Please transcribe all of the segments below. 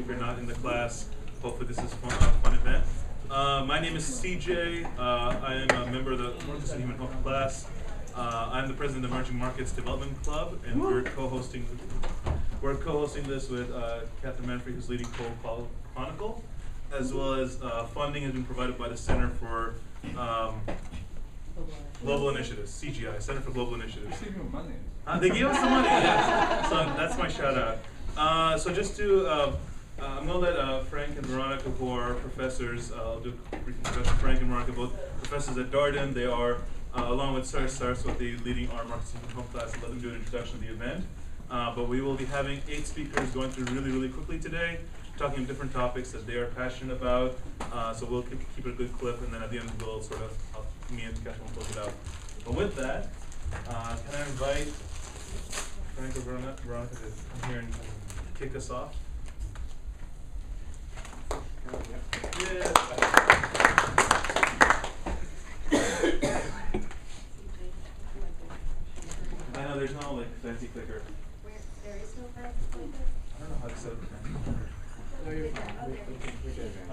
if you're not in the class, hopefully this is a fun event. My name is CJ. I am a member of the Markets and Human Health class. I'm the president of Emerging Markets Development Club, and we're co-hosting this with Catherine Manfrey, who's leading Chronicle, as well as funding has been provided by the Center for Global Initiatives, CGI, Center for Global Initiatives. They gave us some money, yes. So that's my shout out. So just to, I'm going to let Frank and Veronica, who are professors, I'll do a brief introduction. Frank and Veronica, both professors at Darden. They are, along with Saraswati, leading our Markets and Home class. I'll let them do an introduction of the event. But we will be having 8 speakers going through really quickly today, talking different topics that they are passionate about. So we'll keep it a good clip, and then at the end we'll sort of, me and Catherine will close it out. But with that, can I invite Frank or Veronica to come here and kick us off? Yeah. I know there's no like fancy clicker. There is no fancy clicker? I don't know how to set up a fancy clicker. No, you're fine.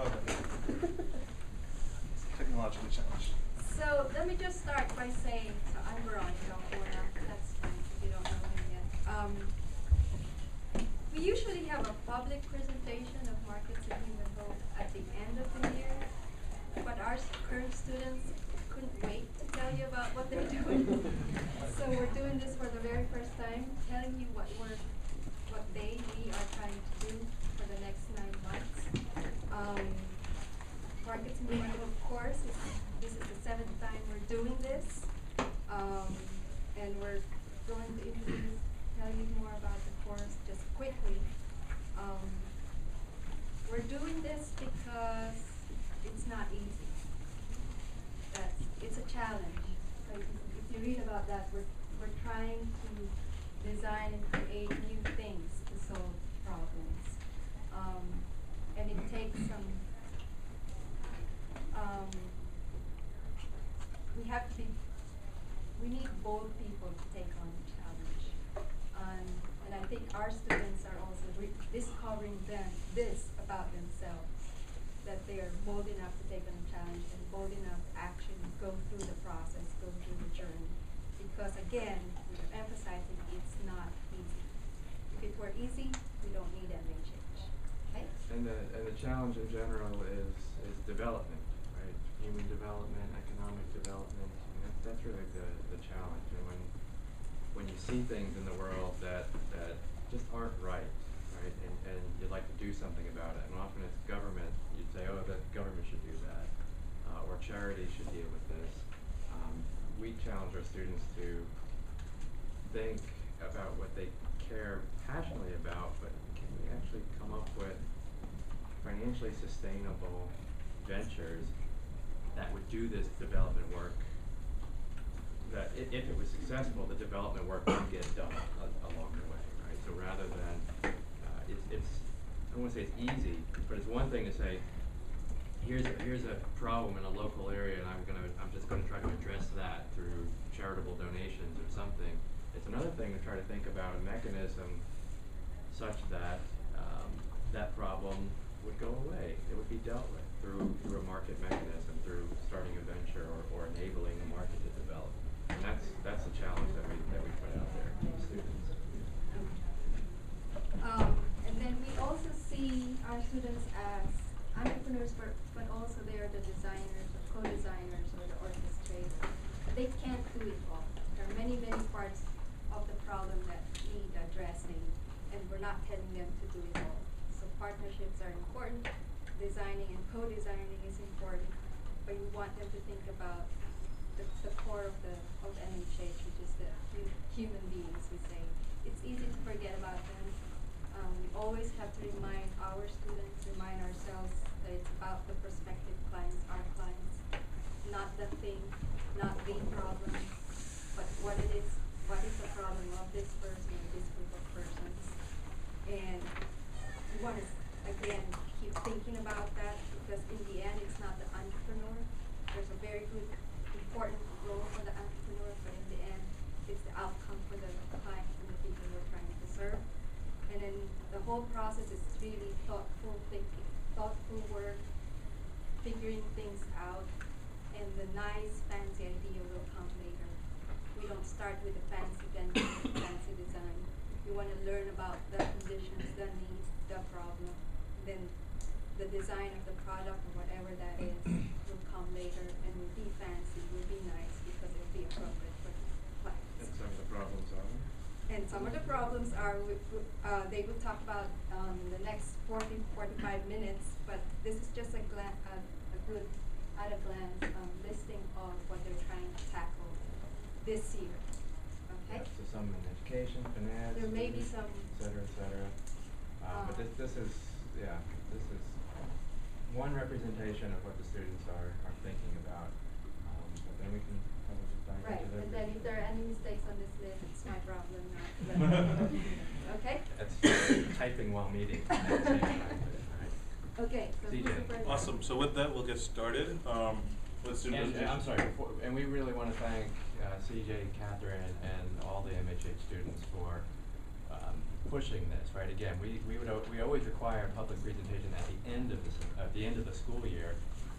Okay. Technological challenge. So let me just start by saying, so I'm Veronica, or that's fine if you don't know me yet. We usually have a public presentation of Markets and Human Health at the end of the year, but our current students couldn't wait to tell you about what they're doing. So we're doing this for the very first time, telling you we are trying to do for the next 9 months. Markets and Human Health, of course, this is the 7th time we're doing this, and we're going to tell you more about the course just quickly. We're doing this because it's not easy. It's a challenge. So if you read about that, we're trying to design and create new things to solve problems. And it takes some, we need bold people to take on the challenge. And I think our students are also discovering this about themselves, that they are bold enough to take on the challenge and bold enough to actually go through the process, go through the journey. Because again, we're emphasizing it's not easy. If it were easy, we don't need MHH. Okay? And the challenge in general is development, right? Human development, economic development. And that's really the challenge. And when you see things in the world that just aren't right, and you'd like to do something about it, and often it's government, you'd say, oh, the government should do that, or charity should deal with this. We challenge our students to think about what they care passionately about, but can we actually come up with financially sustainable ventures that would do this development work, that if it was successful, the development work would get done along the way, right? So rather than, it's I don't want to say it's easy, but it's one thing to say, here's a problem in a local area, and I'm just going to try to address that through charitable donations or something. It's another thing to try to think about a mechanism such that that problem would go away. It would be dealt with through a market mechanism, through starting a venture or enabling the market to develop. And that's the challenge that we put out there to the students. And then we also see our students as entrepreneurs, but also they are the designers, or co-designers, or the orchestrators. They can't do it all. There are many parts of the problem that need addressing, and we're not telling them to do it all. So partnerships are important. Designing and co-designing is important, but you want them to think about the core of MHH, which is the human beings. We say it's easy to forget about them. We always have to remind our students, remind ourselves that it's about the prospective clients, our clients, not the thing, not the problem, but what it is. What is the problem of this person or this group of persons? And we want to again keep thinking about that, because in the end, it's not the entrepreneur. There's a very good, important role for the entrepreneur, but in the end, it's the outcome for the client and the people we're trying to serve. And then the whole process is really thoughtful thinking, thoughtful work, figuring things out, and the nice, fancy idea will come later. We don't start with the fancy fancy design. We want to learn about the conditions, the needs, the problem. Then the design of the product or whatever that is will come later and will be fancy, will be nice because it will be appropriate for the clients. And some of the problems are. And some of the problems are, they will talk about in the next 40, 45 minutes, but this is just a good, at a glance, listing of what they're trying to tackle this year. Okay? So some in education, finance, There may be some, et cetera, et cetera. But this is one representation of what the students are thinking about. But then we can probably just dive right, into and then if there are any mistakes on this list, it's my problem, not okay? That's typing while meeting. At the same time, right. Okay, so who's CJ. the first? Awesome. So with that, we'll get started. With student And I'm sorry, and we really want to thank CJ, Catherine, and all the MHH students for pushing this. Right, again, we always require a public presentation at the end of the school year.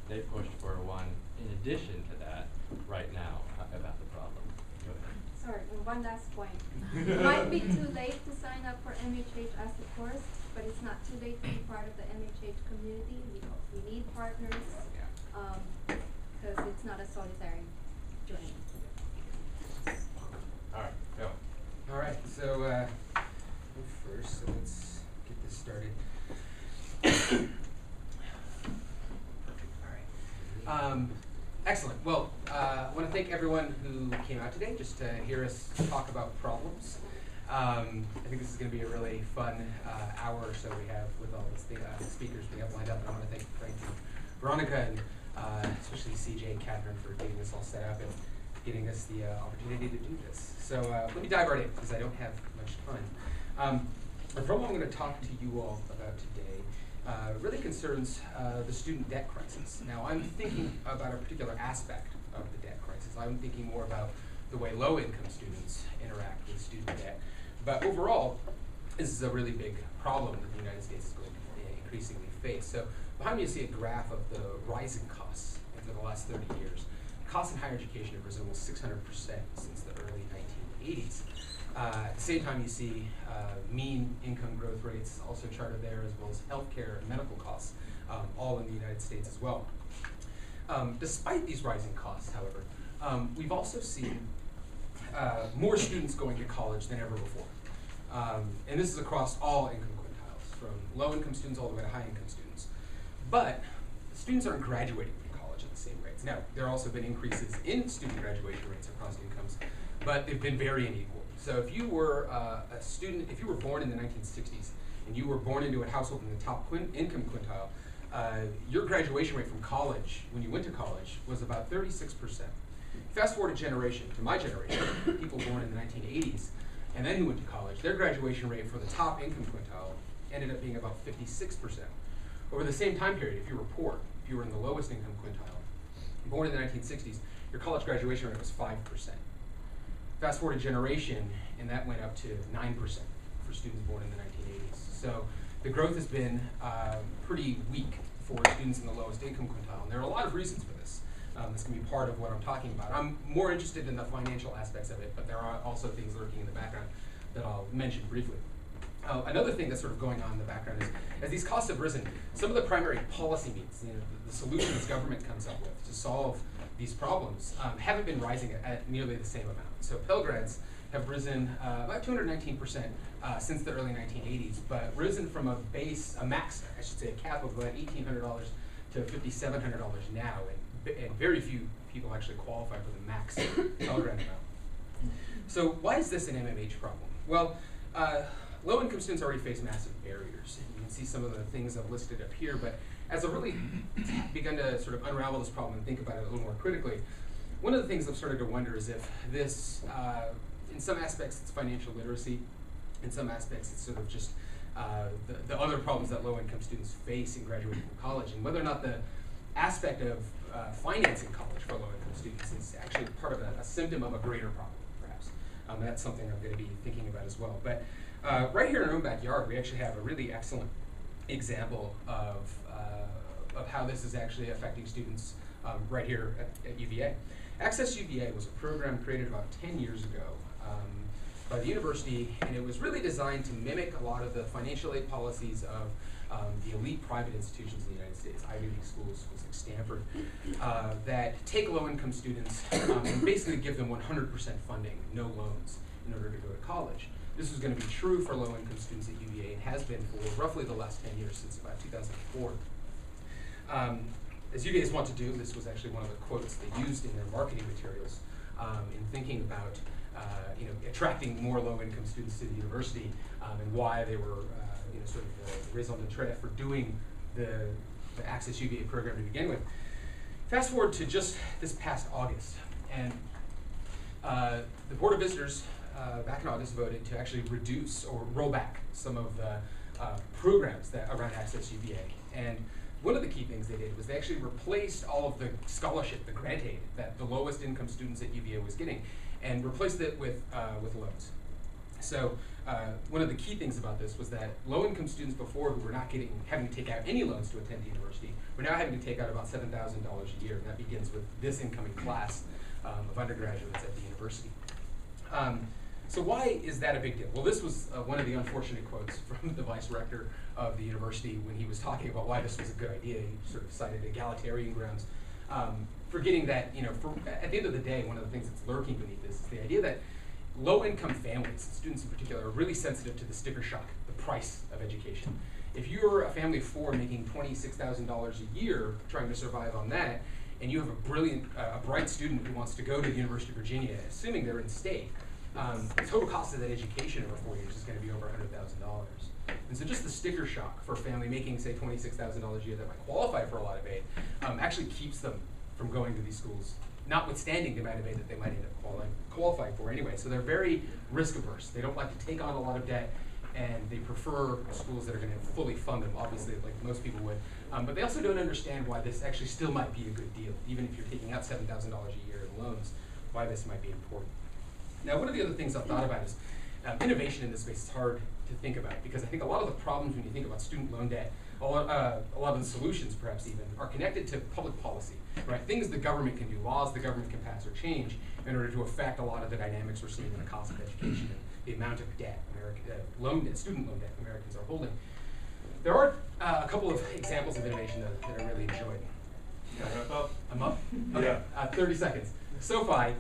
They pushed for one in addition to that right now about the problem. Go ahead. Sorry, and one last point. It might be too late to sign up for MHH as a course, but it's not too late to be part of the MHH community. We need partners, because it's not a solitary journey. All right, go. All right, so go first, so let's get this started. Perfect, all right. Excellent. Well, I want to thank everyone who came out today just to hear us talk about problems. I think this is going to be a really fun hour or so we have with all the speakers we have lined up. And I want to thank Frank and Veronica, and especially CJ and Catherine for getting this all set up and getting us the opportunity to do this. So let me dive right in because I don't have much time. The problem I'm going to talk to you all about today really concerns the student debt crisis. Now, I'm thinking about a particular aspect of the debt crisis. I'm thinking more about the way low-income students interact with student debt. But overall, this is a really big problem that the United States is going to increasingly face. So behind me you see a graph of the rising costs over the last 30 years. Costs in higher education have risen almost 600% since the early 1980s. At the same time, you see mean income growth rates also charted there, as well as healthcare and medical costs, all in the United States as well. Despite these rising costs, however, we've also seen more students going to college than ever before. And this is across all income quintiles, from low-income students all the way to high-income students. But students aren't graduating from college at the same rates. Now, there have also been increases in student graduation rates across incomes, but they've been very unequal. So if you were a student, if you were born in the 1960s, and you were born into a household in the top income quintile, your graduation rate from college, when you went to college, was about 36%. Fast forward a generation, to my generation, people born in the 1980s, and then who went to college, their graduation rate for the top income quintile ended up being about 56%. Over the same time period, if you were poor, if you were in the lowest income quintile, born in the 1960s, your college graduation rate was 5%. Fast forward a generation, and that went up to 9% for students born in the 1980s. So the growth has been pretty weak for students in the lowest income quintile, and there are a lot of reasons for this. This can be part of what I'm talking about. I'm more interested in the financial aspects of it, but there are also things lurking in the background that I'll mention briefly. Another thing that's sort of going on in the background is, as these costs have risen, some of the primary policy needs, the solutions government comes up with to solve these problems haven't been rising at nearly the same amount. So Pell Grants have risen about 219% since the early 1980s, but risen from a cap of about $1,800 to $5,700 now, and very few people actually qualify for the max Pell Grant amount. So why is this an MMH problem? Well, low-income students already face massive barriers. You can see some of the things I've listed up here, but as I've really begun to sort of unravel this problem and think about it a little more critically, one of the things I've started to wonder is if this, in some aspects it's financial literacy, in some aspects it's sort of just the other problems that low-income students face in graduating from college, and whether or not the aspect of financing college for low-income students is actually part of a symptom of a greater problem, perhaps. That's something I'm going to be thinking about as well. But right here in our own backyard, we actually have a really excellent example of how this is actually affecting students right here at UVA. Access UVA was a program created about 10 years ago by the university, and it was really designed to mimic a lot of the financial aid policies of the elite private institutions in the United States, Ivy League schools, schools like Stanford, that take low-income students and basically give them 100% funding, no loans, in order to go to college. This is going to be true for low-income students at UVA and has been for roughly the last 10 years, since about 2004. As UVA's want to do, this was actually one of the quotes they used in their marketing materials in thinking about attracting more low-income students to the university and why they were sort of the raison d'etre for doing the Access UVA program to begin with. Fast forward to just this past August, and the Board of Visitors back in August voted to actually reduce or roll back some of the programs that around Access UVA. And one of the key things they did was they actually replaced all of the scholarship, the grant aid that the lowest income students at UVA was getting, and replaced it with loans. So one of the key things about this was that low-income students before, who were not having to take out any loans to attend the university, were now having to take out about $7,000 a year, and that begins with this incoming class of undergraduates at the university. So why is that a big deal? Well, this was one of the unfortunate quotes from the vice rector of the university when he was talking about why this was a good idea. He sort of cited egalitarian grounds, forgetting that at the end of the day, one of the things that's lurking beneath this is the idea that low-income families, students in particular, are really sensitive to the sticker shock, the price of education. If you're a family of four making $26,000 a year, trying to survive on that, and you have a bright student who wants to go to the University of Virginia, assuming they're in state, the total cost of that education over 4 years is going to be over $100,000. And so just the sticker shock for a family making, say, $26,000 a year that might qualify for a lot of aid actually keeps them from going to these schools, notwithstanding the amount of aid that they might end up qualifying for anyway. So they're very risk averse. They don't like to take on a lot of debt, and they prefer schools that are going to fully fund them, obviously, like most people would. But they also don't understand why this actually still might be a good deal, even if you're taking out $7,000 a year in loans, why this might be important. Now, one of the other things I've thought about is innovation in this space is hard to think about, because I think a lot of the problems when you think about student loan debt, a lot of the solutions perhaps even, are connected to public policy, right? Things the government can do, laws the government can pass or change in order to affect a lot of the dynamics we're seeing in the cost of education and the amount of debt, student loan debt Americans are holding. There are a couple of examples of innovation that I really enjoyed. Wrap up? I'm up? Okay, Yeah. 30 seconds. SoFi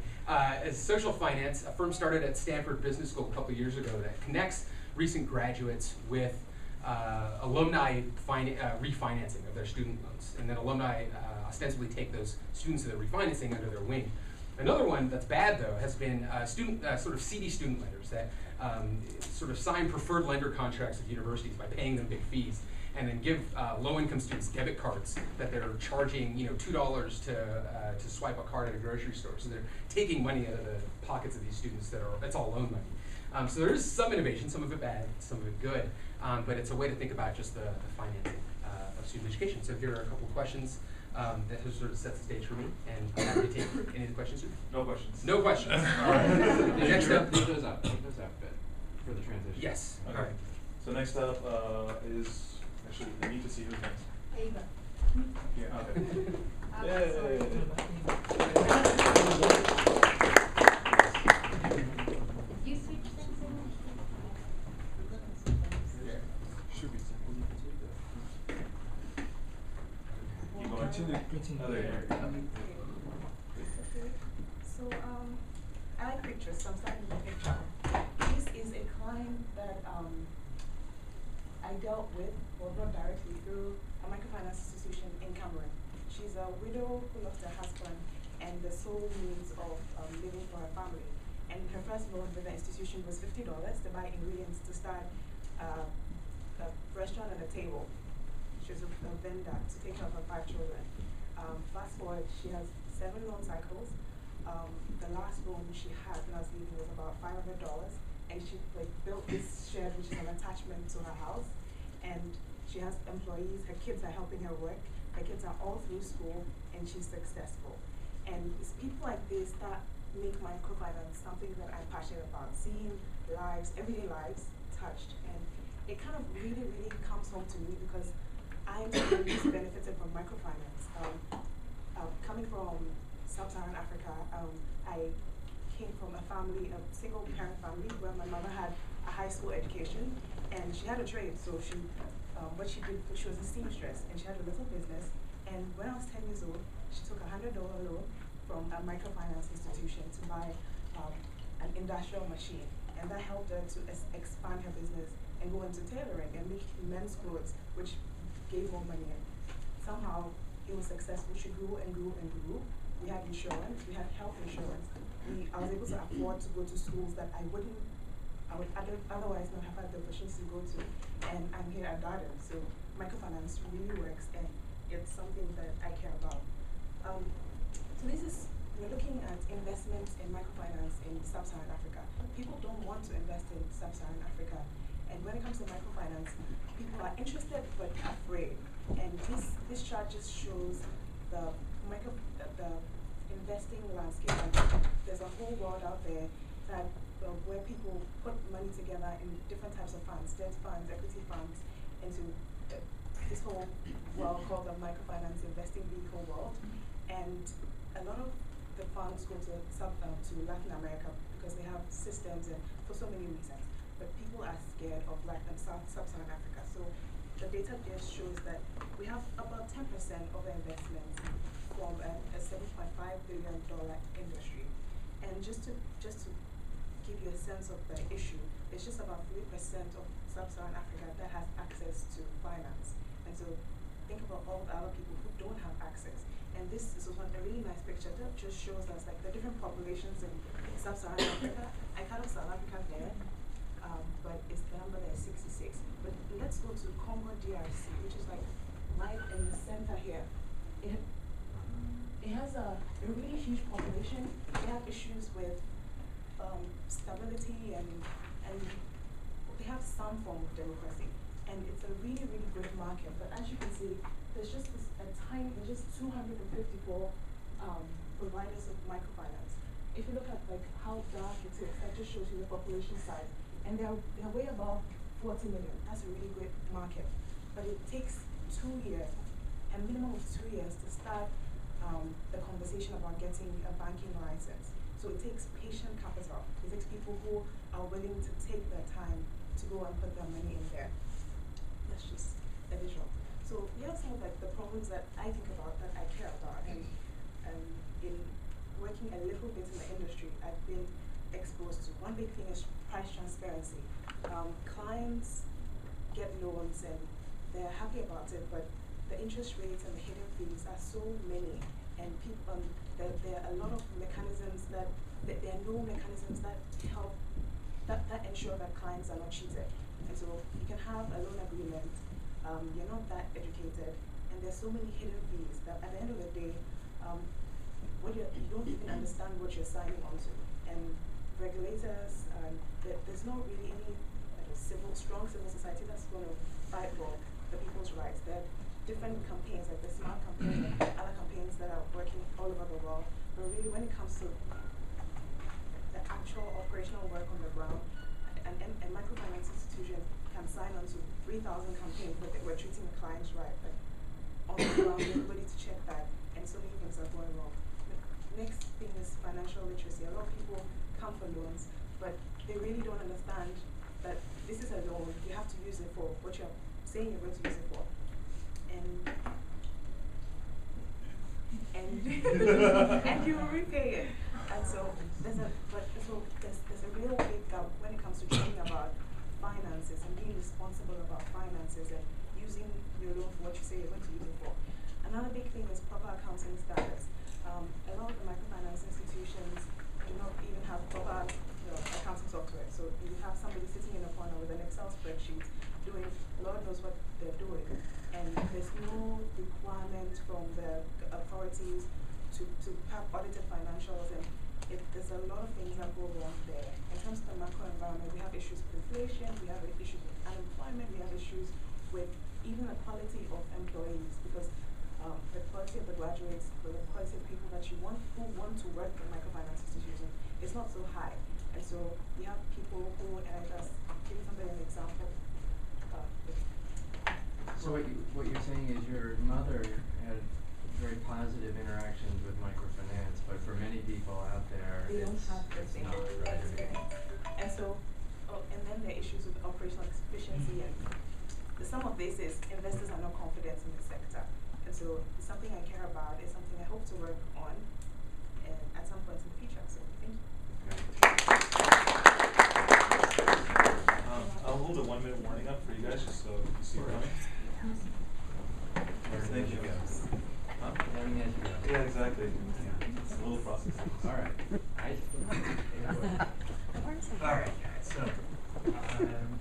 is social finance, a firm started at Stanford Business School a couple of years ago that connects recent graduates with alumni refinancing of their student loans. And then alumni ostensibly take those students that are refinancing under their wing. Another one that's bad, though, has been sort of seedy student lenders that sort of sign preferred lender contracts with universities by paying them big fees, and then give low-income students debit cards that they're charging $2 to swipe a card at a grocery store. So they're taking money out of the pockets of these students that's all loan money. So there is some innovation, some of it bad, some of it good, but it's a way to think about just the financing of student education. So here are a couple of questions that has sort of set the stage for me, and I'm happy to take any of the questions. No questions. No questions. All right. Next up. Leave those up a bit for the transition. Yes. Okay. All right. So next up is, actually, we need to see who's next. Ava. Yeah, okay. Sorry. You switch things in? Should be simple. You going? Oh, there you go. So I like pictures, so I'm starting with a picture. This is a client that I dealt with, or not directly, through a microfinance institution in Cameroon. She's a widow who lost her husband and the sole means of living for her family. And her first loan with the institution was $50 to buy ingredients to start a restaurant and a table. She was a vendor to take care of her 5 children. Fast forward, she has 7 loan cycles. The last loan she had when I was leaving was about $500, and she built this shed, which is an attachment to her house. And she has employees. Her kids are helping her work. Her kids are all through school, and she's successful. And it's people like this that make microfinance something that I'm passionate about. Seeing lives, everyday lives, touched. And it kind of really, really comes home to me because I'm someone who's benefited from microfinance. Coming from sub-Saharan Africa, I came from a family, a single parent family, where my mother had a high school education and she had a trade. So she, what she did, she was a seamstress and she had a little business. And when I was 10 years old, she took a $100 loan from a microfinance institution to buy an industrial machine. And that helped her to expand her business and go into tailoring and make men's clothes, which gave more money. And somehow it was successful. She grew and grew and grew. We had insurance, we had health insurance. I was able to afford to go to schools that I would otherwise not have had the opportunity to go to. And I'm here at Darden, so microfinance really works and it's something that I care about. So we're looking at investments in microfinance in sub-Saharan Africa. People don't want to invest in sub-Saharan Africa. And when it comes to microfinance, people are interested but afraid. And this chart just shows the investing landscape. And there's a whole world out there that where people put money together in different types of funds, debt funds, equity funds, into this whole world called the microfinance investing vehicle world. And a lot of the funds go to Latin America because they have systems and for so many reasons. But people are scared of sub-Saharan Africa. So the data just shows that we have about 10% of the investment from a $7.5 billion industry. And just to give you a sense of the issue, it's just about 3% of sub-Saharan Africa that has access to finance. And so think about all the other people who don't have access. And this is a really nice picture that just shows us like the different populations in sub-Saharan Africa. I kind of South Africa there, but it's the number there is 66. But let's go to Congo DRC, which is like right in the center here. It has a really huge population. They have issues with stability and they have some form of democracy. And it's a really, really good market. But as you can see, there's just there's just 254 providers of microfinance. If you look at like how dark it is, that just shows you the population size. And they're way above 40 million. That's a really great market. But it takes 2 years, a minimum of 2 years to start the conversation about getting a banking license. So it takes patient capital. It takes people who are willing to take their time to go and put their money in there. That's just a visual. So here are some of like the problems that I think about, that I care about, and in working a little bit in the industry, I've been exposed to. One big thing is price transparency. Clients get loans and they're happy about it, but the interest rates and the hidden fees are so many, and people there are a lot of mechanisms that there are no mechanisms that help that ensure that clients are not cheated. And so you can have a loan agreement. You're not that educated, and there's so many hidden fees that at the end of the day, you don't even understand what you're signing on to. And regulators, there's not really any strong civil society that's going to fight for the people's rights. There are different campaigns, like the SMART campaign and other campaigns that are working all over the world. But really, when it comes to the actual operational work on the ground, a microfinance institution can sign on to 3,000 campaigns, but we're treating the clients right. But on the ground, everybody to check that, and so many things are going wrong. The next thing is financial literacy. A lot of people come for loans, but they really don't understand that this is a loan. You have to use it for what you're saying you're going to use it for. And you will repay it. And so there's a real big gap when it comes to thinking about finances and being responsible about finances and using your loan for what you say you're going to use it for. Another big thing is proper accounting standards. A lot of the microfinance institutions do not even have proper accounting software. So you have somebody sitting in a corner with an Excel spreadsheet doing, Lord knows what they're doing. And there's no requirement from the authorities to have audited financials, and there's a lot of things that go wrong there. In terms of the macro environment, we have issues with inflation, we have issues with unemployment, we have issues with even the quality of employees, because the quality of the graduates, the quality of people that you want, who want to work in microfinance institutions, is not so high. And so we have people who, and I was giving somebody an So what you're saying is your mother had very positive interactions with microfinance, but for many people out there, They don't have the it's same not, right? experience. And so, and then the issues with operational efficiency, and some of this is investors are not confident in the sector. And so it's something I care about, it's something I hope to work on and at some point in the future. So thank you. I'll hold a 1 minute warning up for you guys just so you see it coming. Thank you guys. Huh? Learning as you go. Yeah, exactly. It's a little process. All right. All right, guys. So,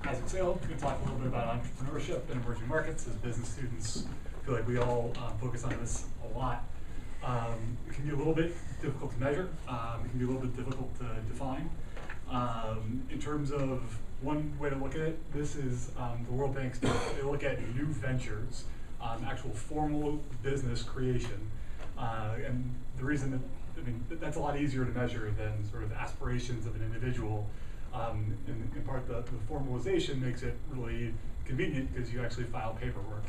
as we say, we're going to talk a little bit about entrepreneurship and emerging markets. As business students, I feel like we all focus on this a lot. It can be a little bit difficult to measure. It can be a little bit difficult to define. In terms of one way to look at it, this is the World Bank's. They look at new ventures, actual formal business creation, and the reason that that's a lot easier to measure than sort of aspirations of an individual. In part, the formalization makes it really convenient because you actually file paperwork.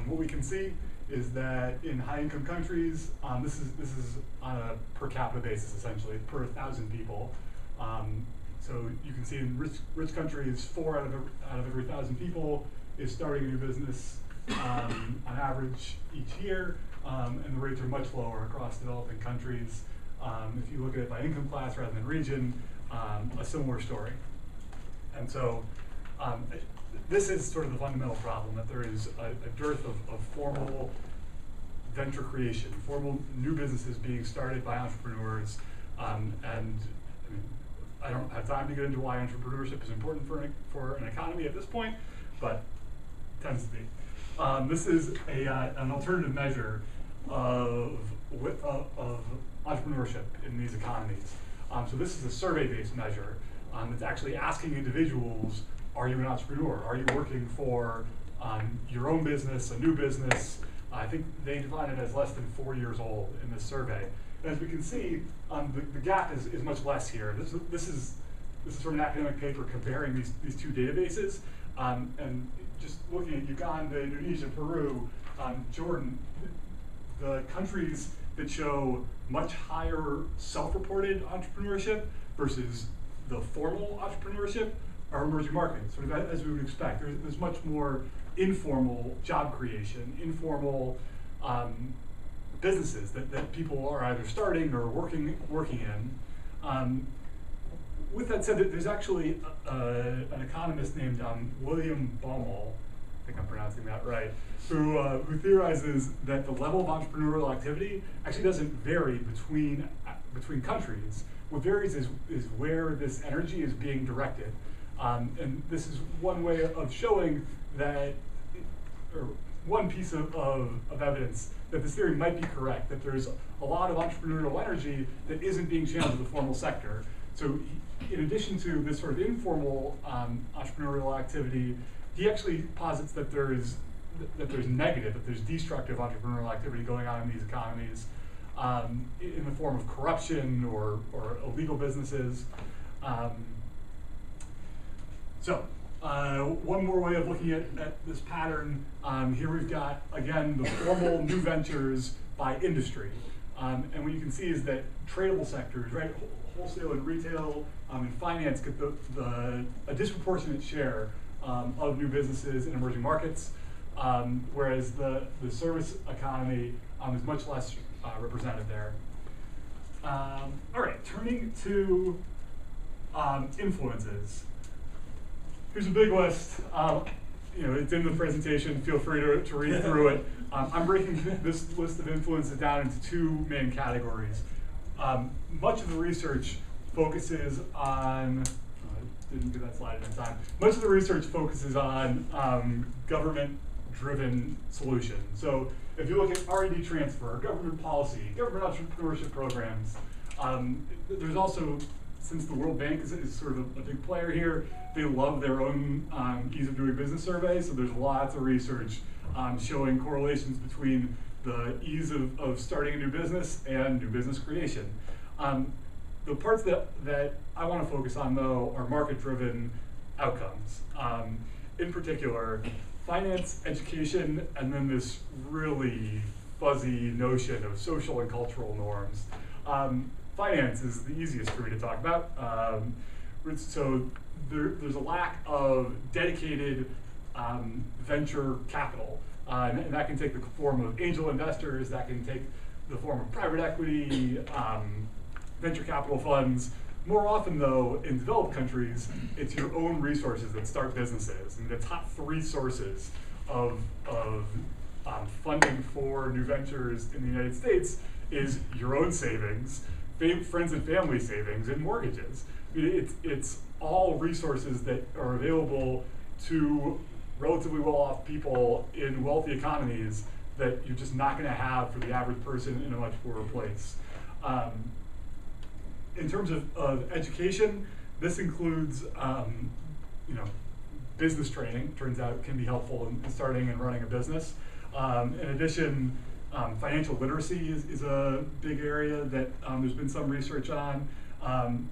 What we can see is that in high-income countries, this is on a per capita basis, essentially, per 1,000 people. So you can see in rich countries, 4 out of every 1,000 people is starting a new business on average each year, and the rates are much lower across developing countries. If you look at it by income class rather than region, a similar story. And so this is sort of the fundamental problem, that there is a dearth of formal venture creation, formal new businesses being started by entrepreneurs. And I mean, I don't have time to get into why entrepreneurship is important for an economy at this point, but it tends to be. This is an alternative measure of entrepreneurship in these economies. So this is a survey-based measure. It's actually asking individuals, are you an entrepreneur? Are you working for your own business, a new business? I think they define it as less than 4 years old in this survey. And as we can see, the gap is much less here. This is from an academic paper comparing these two databases. And just looking at Uganda, Indonesia, Peru, Jordan, the countries that show much higher self-reported entrepreneurship versus the formal entrepreneurship are emerging markets, sort of as we would expect. There's much more informal job creation, informal businesses that people are either starting or working in. With that said, there's actually an economist named William Baumol, I think I'm pronouncing that right, who theorizes that the level of entrepreneurial activity actually doesn't vary between countries. What varies is where this energy is being directed. And this is one way of showing that, or one piece of evidence that this theory might be correct, that there's a lot of entrepreneurial energy that isn't being channeled to the formal sector. So in addition to this sort of informal entrepreneurial activity, he actually posits that there's negative, that there's destructive entrepreneurial activity going on in these economies in the form of corruption or illegal businesses. So one more way of looking at this pattern, here we've got, again, the formal new ventures by industry. And what you can see is that tradable sectors, right, wholesale and retail and finance get a disproportionate share of new businesses in emerging markets, whereas the service economy is much less represented there. All right, turning to influences. Here's a big list. It's in the presentation. Feel free to read through it. I'm breaking this list of influences down into two main categories. Much of the research focuses on, didn't get that slide in time. Much of the research focuses on government-driven solutions. So if you look at R&D transfer, government policy, government entrepreneurship programs, there's also, since the World Bank is sort of a big player here, they love their own ease of doing business surveys, so there's lots of research showing correlations between the ease of starting a new business and new business creation. The parts that I want to focus on, though, are market-driven outcomes. In particular, finance, education, and then this really fuzzy notion of social and cultural norms. Finance is the easiest for me to talk about. So there's a lack of dedicated venture capital. And that can take the form of angel investors, that can take the form of private equity, venture capital funds. More often though, in developed countries, it's your own resources that start businesses. And the top 3 sources of funding for new ventures in the United States is your own savings, friends and family savings, and mortgages. It's all resources that are available to relatively well-off people in wealthy economies that you're just not going to have for the average person in a much poorer place. In terms of education, this includes business training. Turns out it can be helpful in starting and running a business. In addition, financial literacy is a big area that there's been some research on.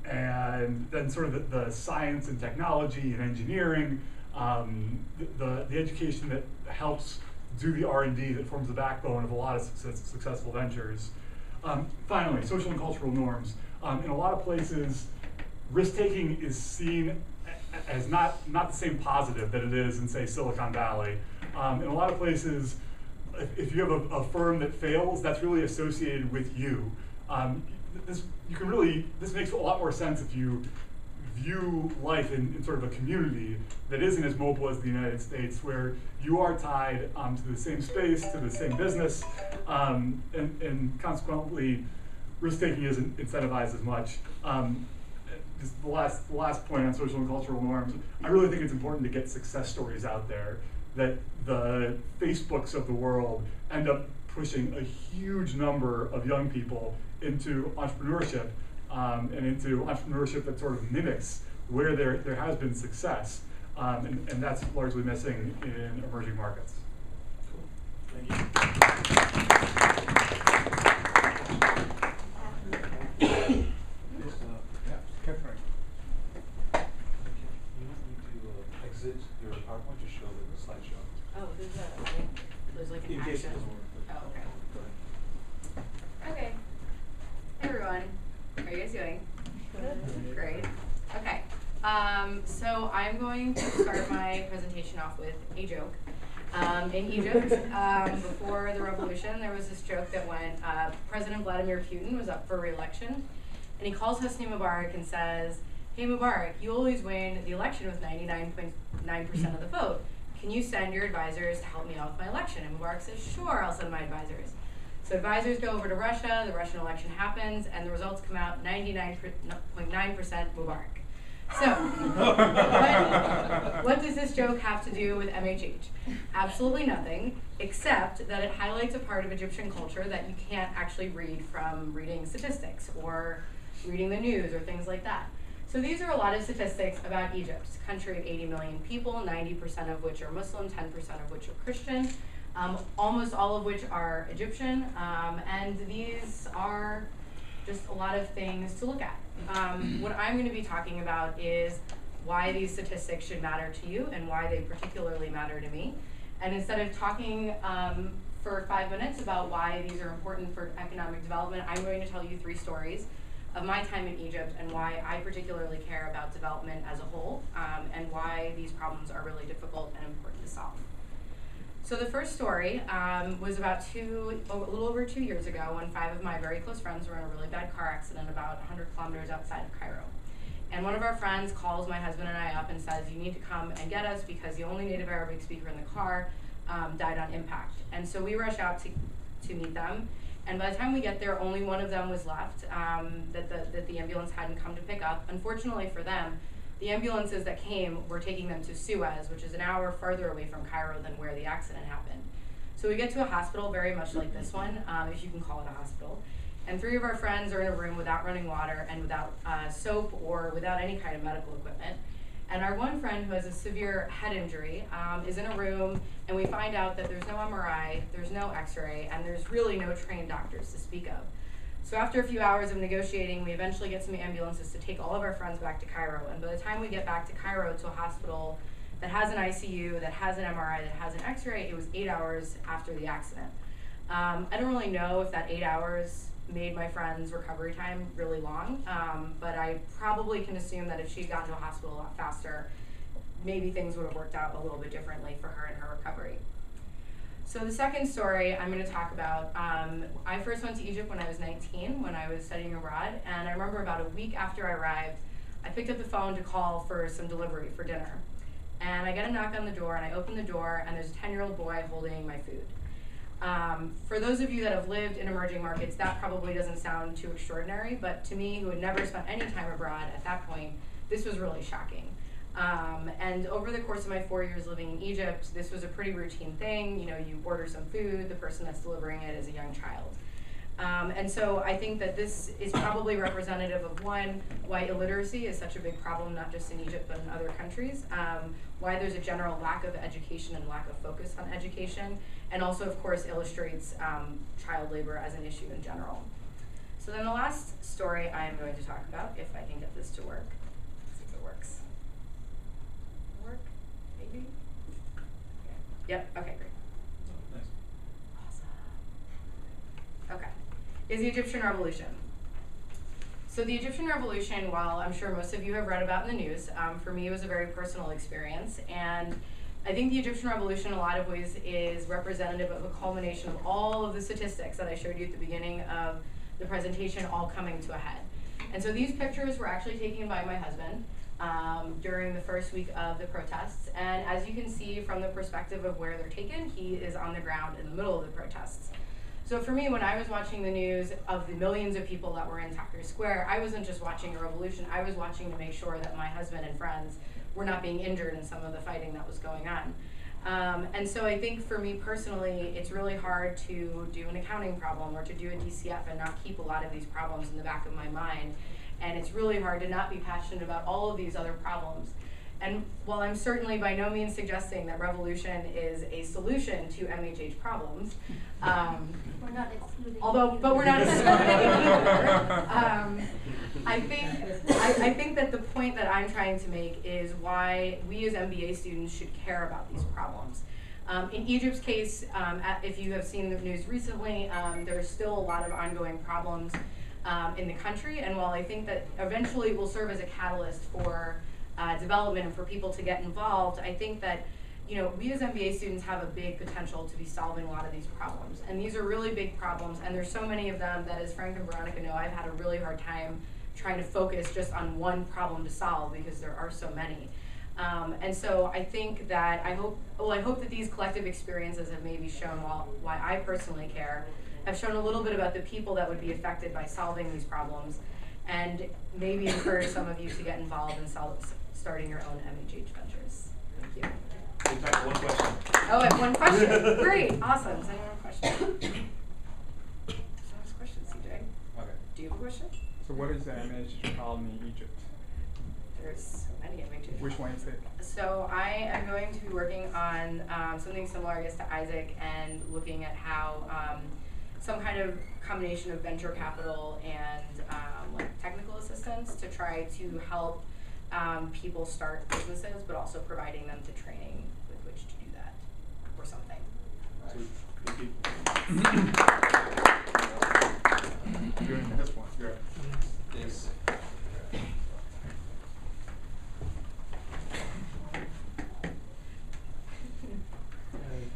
And then sort of the science and technology and engineering, the education that helps do the R&D that forms the backbone of a lot of successful ventures. Finally, social and cultural norms. In a lot of places, risk-taking is seen as not the same positive that it is in, say, Silicon Valley. In a lot of places, if you have a firm that fails, that's really associated with you. This makes a lot more sense if you view life in sort of a community that isn't as mobile as the United States, where you are tied to the same space, to the same business, and consequently, risk-taking isn't incentivized as much. Just the last point on social and cultural norms, I really think it's important to get success stories out there, that the Facebooks of the world end up pushing a huge number of young people into entrepreneurship, and into entrepreneurship that sort of mimics where there has been success. And that's largely missing in emerging markets. Cool. Thank you. Exit your PowerPoint to show the slideshow. Oh, there's like an In case it action. doesn't work. Oh, okay. Go ahead. Okay. Hey everyone, how are you guys doing? Good. Great. Okay. So I'm going to start my presentation off with a joke. In Egypt, before the revolution, there was this joke that went, President Vladimir Putin was up for re-election, and he calls Hosni Mubarak and says, "Hey Mubarak, you always win the election with 99.9% of the vote. Can you send your advisors to help me out with my election?" And Mubarak says, "Sure, I'll send my advisors." So advisors go over to Russia, the Russian election happens, and the results come out 99.9% Mubarak. So, what does this joke have to do with MHH? Absolutely nothing, except that it highlights a part of Egyptian culture that you can't actually read from reading statistics or reading the news or things like that. So these are a lot of statistics about Egypt. It's a country of 80 million people, 90% of which are Muslim, 10% of which are Christian, almost all of which are Egyptian, and these are just a lot of things to look at. What I'm going to be talking about is why these statistics should matter to you and why they particularly matter to me. And instead of talking for 5 minutes about why these are important for economic development, I'm going to tell you 3 stories of my time in Egypt and why I particularly care about development as a whole, and why these problems are really difficult and important to solve. So the first story was about a little over 2 years ago, when 5 of my very close friends were in a really bad car accident about 100 kilometers outside of Cairo. And one of our friends calls my husband and I up and says, "You need to come and get us because the only native Arabic speaker in the car died on impact." And so we rush out to meet them. And by the time we get there, only one of them was left that the ambulance hadn't come to pick up. Unfortunately for them, the ambulances that came were taking them to Suez, which is an hour farther away from Cairo than where the accident happened. So we get to a hospital very much like this one, if you can call it a hospital. And 3 of our friends are in a room without running water and without soap or without any kind of medical equipment. And our one friend who has a severe head injury is in a room, and we find out that there's no MRI, there's no X-ray, and there's really no trained doctors to speak of. So after a few hours of negotiating, we eventually get some ambulances to take all of our friends back to Cairo. And by the time we get back to Cairo to a hospital that has an ICU, that has an MRI, that has an X-ray, it was 8 hours after the accident. I don't really know if that 8 hours made my friend's recovery time really long, but I probably can assume that if she'd gotten to a hospital a lot faster, maybe things would have worked out a little bit differently for her in her recovery. So the second story I'm going to talk about, I first went to Egypt when I was 19, when I was studying abroad, and I remember about a week after I arrived, I picked up the phone to call for some delivery for dinner. And I get a knock on the door, and I open the door, and there's a 10-year-old boy holding my food. For those of you that have lived in emerging markets, that probably doesn't sound too extraordinary, but to me, who had never spent any time abroad at that point, this was really shocking. And over the course of my 4 years living in Egypt, this was a pretty routine thing. You know, you order some food, the person that's delivering it is a young child. And so I think that this is probably representative of, one, why illiteracy is such a big problem, not just in Egypt, but in other countries, why there's a general lack of education and lack of focus on education, and also, of course, illustrates child labor as an issue in general. So then the last story I am going to talk about, if I can get this to work, let's see if it works. Work? Maybe? Okay. Yep, okay, great. Nice. Awesome. Okay. Is the Egyptian Revolution. So the Egyptian Revolution, while I'm sure most of you have read about in the news, for me it was a very personal experience, and I think the Egyptian Revolution in a lot of ways is representative of a culmination of all of the statistics that I showed you at the beginning of the presentation all coming to a head. And so these pictures were actually taken by my husband during the first week of the protests, and as you can see from the perspective of where they're taken, he is on the ground in the middle of the protests. So for me, when I was watching the news of the millions of people that were in Tahrir Square, I wasn't just watching a revolution, I was watching to make sure that my husband and friends were not being injured in some of the fighting that was going on. And so I think for me personally, it's really hard to do an accounting problem or to do a DCF and not keep a lot of these problems in the back of my mind. And it's really hard to not be passionate about all of these other problems. And while I'm certainly by no means suggesting that revolution is a solution to MHH problems, We're not excluding. but we're not excluding either. I think that the point that I'm trying to make is why we as MBA students should care about these problems. In Egypt's case, if you have seen the news recently, there's still a lot of ongoing problems in the country, and while I think that eventually it will serve as a catalyst for development and for people to get involved, I think that we as MBA students have a big potential to be solving a lot of these problems. And these are really big problems, and there's so many of them that, as Frank and Veronica know, I've had a really hard time trying to focus just on one problem to solve because there are so many. And so I think that I hope that these collective experiences have maybe shown why I personally care, have shown a little bit about the people that would be affected by solving these problems, and maybe encourage some of you to get involved in starting your own MHH ventures. Thank you. We have time for one question. Oh, I have one question. Great, awesome. Does anyone have a question? Someone's question, CJ. Okay. Do you have a question? So what is the MHH problem in Egypt? There's so many MHH. Which one is it? So I am going to be working on something similar, I guess, to Isaac, and looking at how some kind of combination of venture capital and like technical assistance to try to help people start businesses, but also providing them to training with which to do that, or something. Thank you. You're in this one. You're up. Yes.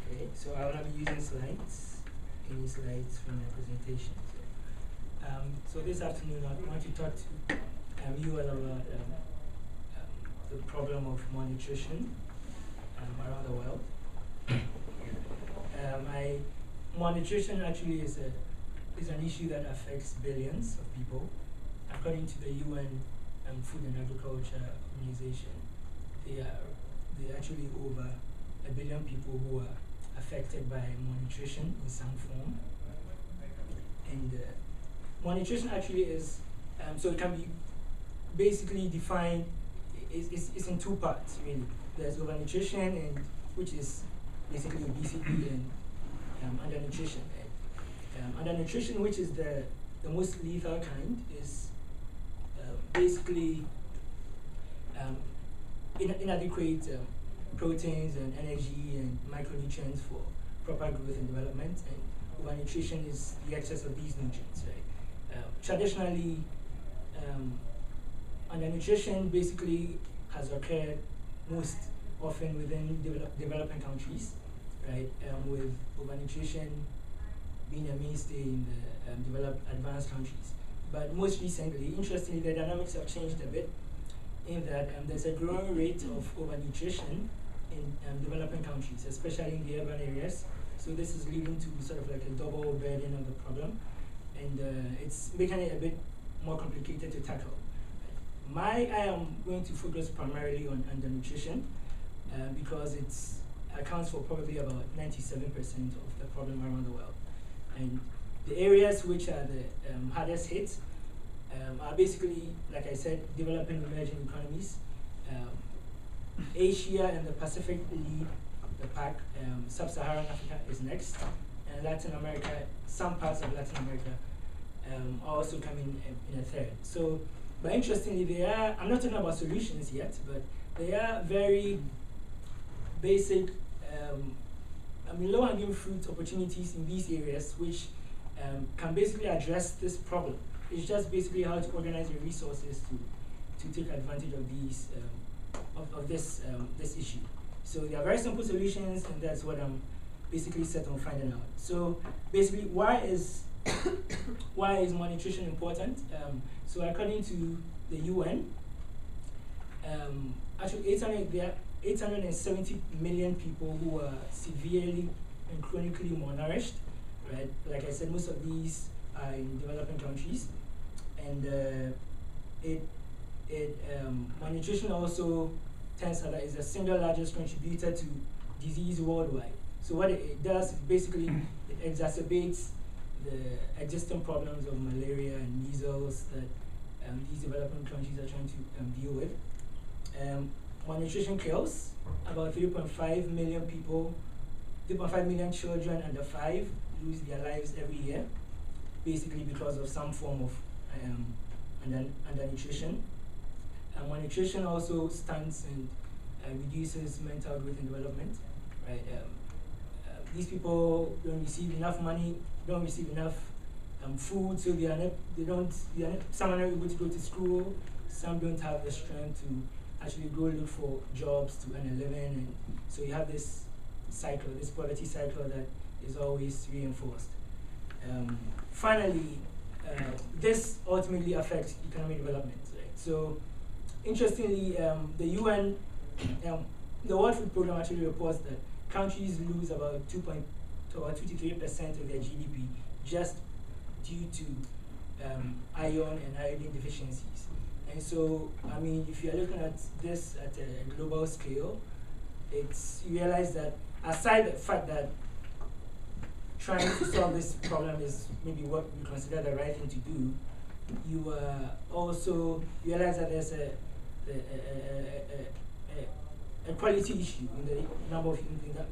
Okay, so I will be using slides, any slides from my presentation. So this afternoon I want to talk to you all about the problem of malnutrition around the world. Malnutrition actually is an issue that affects billions of people. According to the UN Food and Agriculture Organization, there are actually over 1 billion people who are affected by malnutrition in some form. And malnutrition actually is, so it can be basically defined, it's in two parts really. There's overnutrition, and which is basically obesity, and undernutrition. Undernutrition, which is the most lethal kind, is basically inadequate proteins and energy and micronutrients for proper growth and development, and overnutrition is the excess of these nutrients, right? Traditionally, undernutrition basically has occurred most often within developing countries, right? With overnutrition being a mainstay in the developed advanced countries. But most recently, interestingly, the dynamics have changed a bit in that there's a growing rate of overnutrition in developing countries, especially in the urban areas. So this is leading to sort of like a double burden of the problem, and it's making it a bit more complicated to tackle. I am going to focus primarily on undernutrition because it accounts for probably about 97% of the problem around the world. And the areas which are the hardest hit are basically, like I said, developing emerging economies. Asia and the Pacific lead the pack. Sub-Saharan Africa is next, and Latin America, some parts of Latin America are also coming in a third. So, but interestingly, I'm not talking about solutions yet, but they are very basic, low-hanging fruit opportunities in these areas which can basically address this problem. It's just basically how to organize your resources to take advantage of these of this issue. So there are very simple solutions, and that's what I'm basically set on finding out. So basically, why is malnutrition important? So according to the UN, actually there are 870 million people who are severely and chronically malnourished, right? Like I said, most of these are in developing countries, and malnutrition also turns out that is the single largest contributor to disease worldwide. So what it does is basically it exacerbates the existing problems of malaria and measles that these developing countries are trying to deal with. Malnutrition kills. About 3.5 million people, 3.5 million children under 5 lose their lives every year, basically because of some form of undernutrition. Malnutrition also stunts and reduces mental growth and development, right? These people don't receive enough money, don't receive enough food, so some are not able to go to school, some don't have the strength to actually go look for jobs to earn a living, and so you have this cycle, this poverty cycle that is always reinforced. Finally, this ultimately affects economic development, right? So interestingly, the UN, the World Food Program actually reports that countries lose about 2 to 3% of their GDP just due to iron and iodine deficiencies. And so, I mean, if you're looking at this at a global scale, you realize that aside the fact that trying to solve this problem is maybe what we consider the right thing to do, you also realize that there's a quality issue in the number of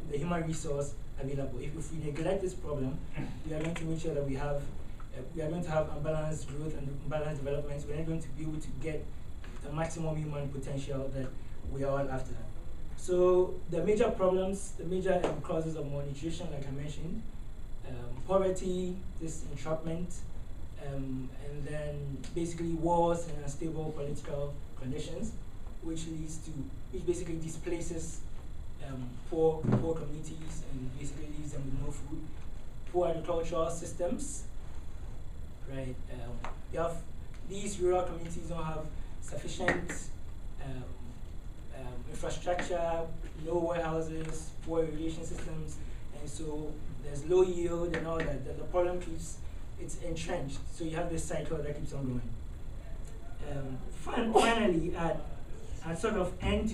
the human resource available. If we neglect this problem, we are going to make sure that we are going to have unbalanced growth and unbalanced development. We're not going to be able to get the maximum human potential that we are all after. So the major problems, the major causes of malnutrition, like I mentioned, poverty, this entrapment, and then basically wars and unstable political conditions, which basically displaces poor communities and basically leaves them with no food. Poor agricultural systems, right? You have these rural communities don't have sufficient infrastructure, no warehouses, poor irrigation systems, and so there's low yield and all that. The problem it's entrenched. So you have this cycle that keeps on going. Finally, I sort of end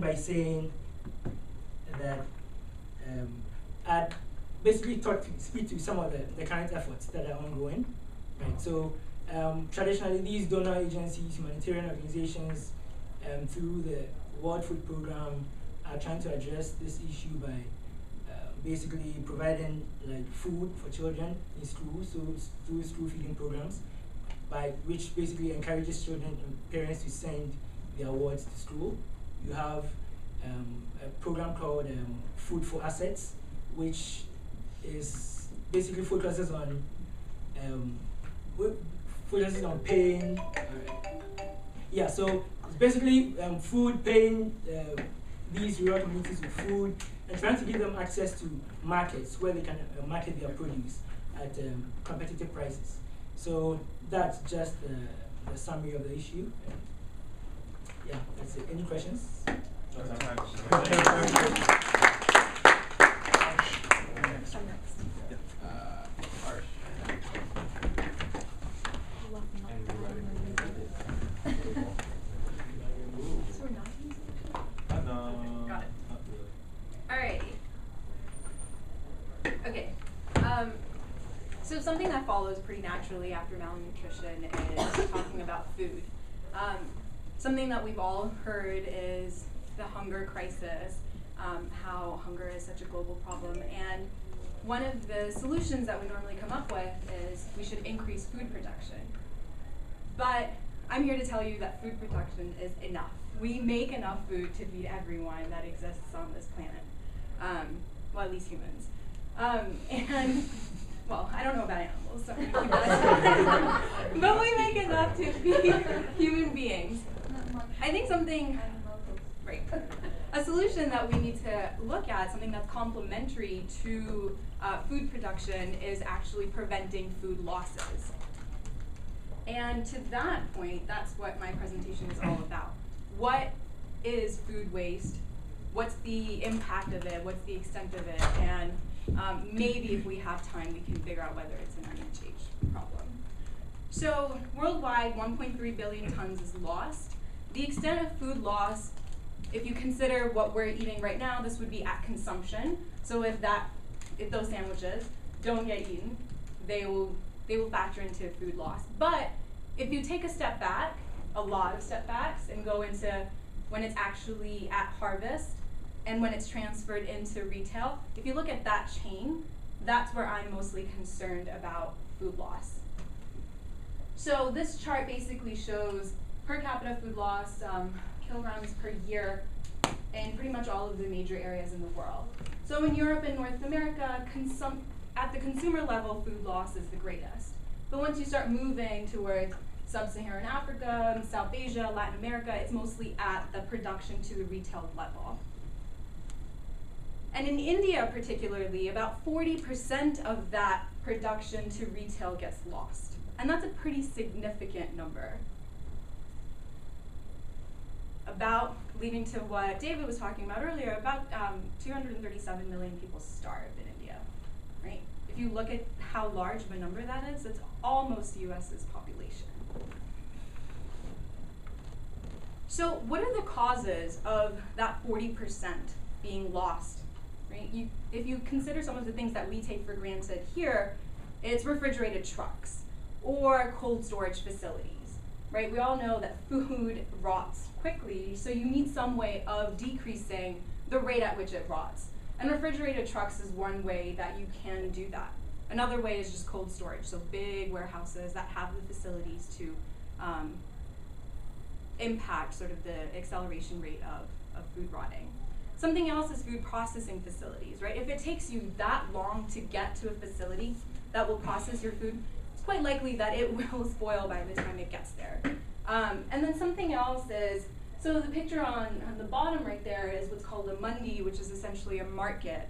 by saying that I'd basically speak to some of the current efforts that are ongoing. Right. So traditionally, these donor agencies, humanitarian organizations, through the World Food Program, are trying to address this issue by basically providing like food for children in schools, so through school feeding programs, which basically encourages children and parents to send their wards to school. You have a program called Food for Assets, which is basically focuses on paying. Yeah, so it's basically food, paying these rural communities with food, and trying to give them access to markets where they can market their produce at competitive prices. So that's just the summary of the issue. Yeah, that's it. Any questions? Got it. Alrighty. Okay. So something that follows pretty naturally after malnutrition is talking about food. Something that we've all heard is the hunger crisis, how hunger is such a global problem. And one of the solutions that we normally come up with is we should increase food production. But I'm here to tell you that food production is enough. We make enough food to feed everyone that exists on this planet, well, at least humans. And, well, I don't know about animals, so but we make enough to feed human beings. I think something, right, a solution that we need to look at, something that's complementary to food production, is actually preventing food losses. And to that point, that's what my presentation is all about. What is food waste? What's the impact of it? What's the extent of it? And maybe if we have time, we can figure out whether it's an MHH problem. So worldwide, 1.3 billion tons is lost. The extent of food loss, if you consider what we're eating right now, this would be at consumption. So if those sandwiches don't get eaten, they will factor into food loss. But if you take a step back, a lot of step backs, and go into when it's actually at harvest and when it's transferred into retail, if you look at that chain, that's where I'm mostly concerned about food loss. So this chart basically shows per capita food loss, kilograms per year, in pretty much all of the major areas in the world. So in Europe and North America, at the consumer level, food loss is the greatest. But once you start moving towards Sub-Saharan Africa, South Asia, Latin America, it's mostly at the production to the retail level. And in India particularly, about 40% of that production to retail gets lost. And that's a pretty significant number. About, leading to what David was talking about earlier, about 237 million people starve in India, right? If you look at how large of a number that is, it's almost the US's population. So what are the causes of that 40% being lost, right? If you consider some of the things that we take for granted here, it's refrigerated trucks or cold storage facilities, right? We all know that food rots quickly, so you need some way of decreasing the rate at which it rots. And refrigerated trucks is one way that you can do that. Another way is just cold storage, so big warehouses that have the facilities to impact sort of the acceleration rate of food rotting. Something else is food processing facilities, right? If it takes you that long to get to a facility that will process your food, it's quite likely that it will spoil by the time it gets there. And then something else is, so the picture on the bottom right there is what's called a mandi, which is essentially a market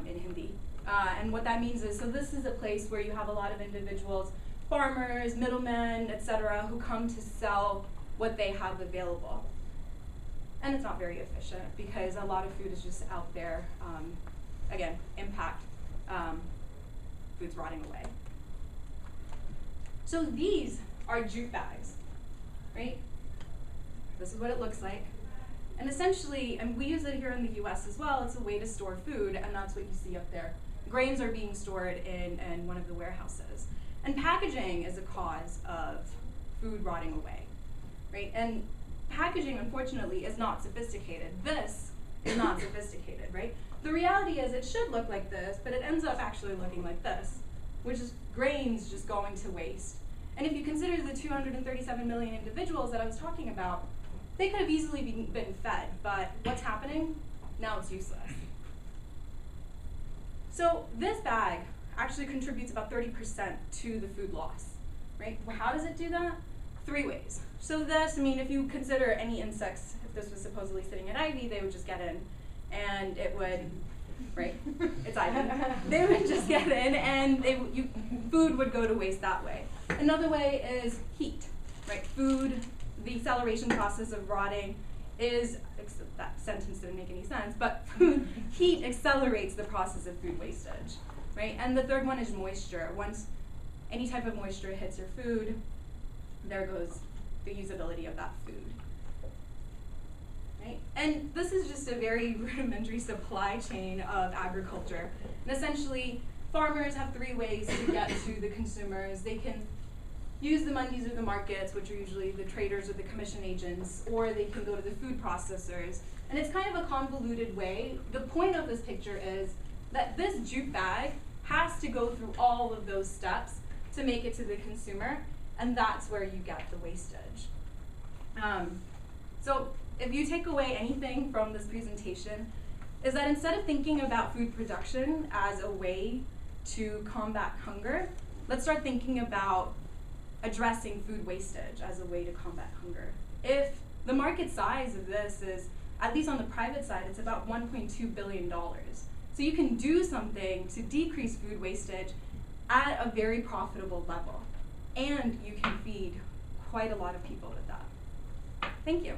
in Hindi. And what that means is, so this is a place where you have a lot of individuals, farmers, middlemen, etc., who come to sell what they have available. And it's not very efficient because a lot of food is just out there, again, impact, food's rotting away. So these are jute bags, right? This is what it looks like. And essentially, and we use it here in the US as well, it's a way to store food, and that's what you see up there. Grains are being stored in one of the warehouses. And packaging is a cause of food rotting away, right? And packaging, unfortunately, is not sophisticated. This is not sophisticated, right? The reality is it should look like this, but it ends up actually looking like this, which is grains just going to waste. And if you consider the 237 million individuals that I was talking about, they could have easily been fed, but what's happening? Now it's useless. So this bag actually contributes about 30% to the food loss, right? Well, how does it do that? 3 ways. So this, I mean, if you consider any insects, if this was supposedly sitting at ivy, they would just get in, and it would, right? It's ivy. They would just get in, and food would go to waste that way. Another way is heat, right? Food, the acceleration process of rotting is, that sentence didn't make any sense, but heat accelerates the process of food wastage, right? And the third one is moisture. Once any type of moisture hits your food, there goes the usability of that food, right? And this is just a very rudimentary supply chain of agriculture. And essentially, farmers have 3 ways to get to the consumers. They can use the mandis or the markets, which are usually the traders or the commission agents, or they can go to the food processors. And it's kind of a convoluted way. The point of this picture is that this jute bag has to go through all of those steps to make it to the consumer, and that's where you get the wastage. So if you take away anything from this presentation, is that instead of thinking about food production as a way to combat hunger, let's start thinking about addressing food wastage as a way to combat hunger. If the market size of this is, at least on the private side, it's about $1.2 billion. So you can do something to decrease food wastage at a very profitable level. And you can feed quite a lot of people with that. Thank you.